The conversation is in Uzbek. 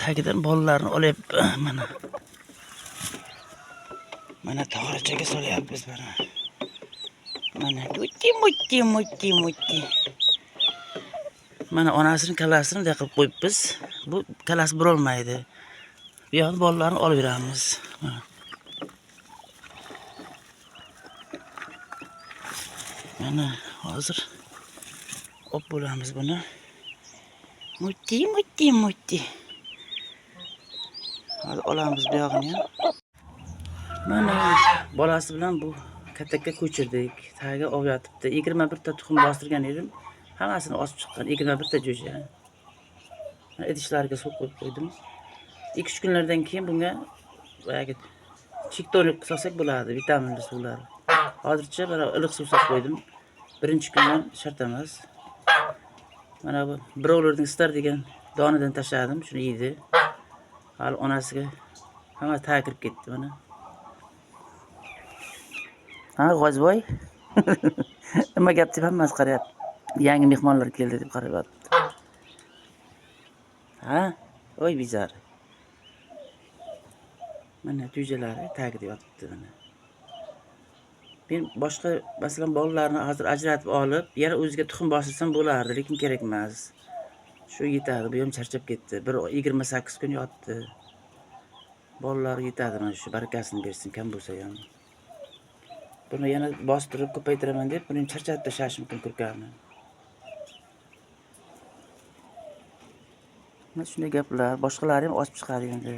tagidan bolalarni olib mana tog'orachaga solyapmiz mana. Mana mutti. Mana onasining kalasini bunday qilib qo'yibmiz. Bu kalasi bo'lolmaydi. Bu yoqda bolalarni olib beramiz. Mana hozir olib bo'lamiz buni. Mutti. Hozir olamiz bu yog'ini ham. Mana bolasi bilan bu katakka ko'chirdik. Tagiga olib yotibdi. 21 ta tuxum bostirgan edim. Hammasini osib chiqqan. 21 ta jo'ja. Idishlarga suv qo'yib qo'ydim. 2-3 kunlardan keyin bunga boyagi chiktonik solsak bo'ladi, vitaminli suvlar. Hozircha mana iliq suv solib qo'ydim. Birinchi kundan shart emas. Mana bu birovlarning star degan donidan tashladim, shuni yedi. Hali onasiga hamma ta'kirib ketdi mana. Ha, G'ozboy. Nima gap deb hammasi qarayapti. Yangi mehmonlar keldi deb qarayapti. Ha? Voy bizar. Mana jo'jalari tagida yotibdi mana. Men boshqa masalan bolalarni hozir ajratib olib, yana o'ziga tuxum boshirsam bo'lardi, lekin kerak emas. Shu yetadi, bu ham charchab ketdi. 28 kun yotdi. Bolalar yetadi mana shu barakasini bersin, kam bo'lsa ham. Buni yana bostirib ko'paytiraman deb, buni charchatib tashlashim mumkin kurkani. Mana shunday gaplar, boshqalari ham ochib chiqadi endi.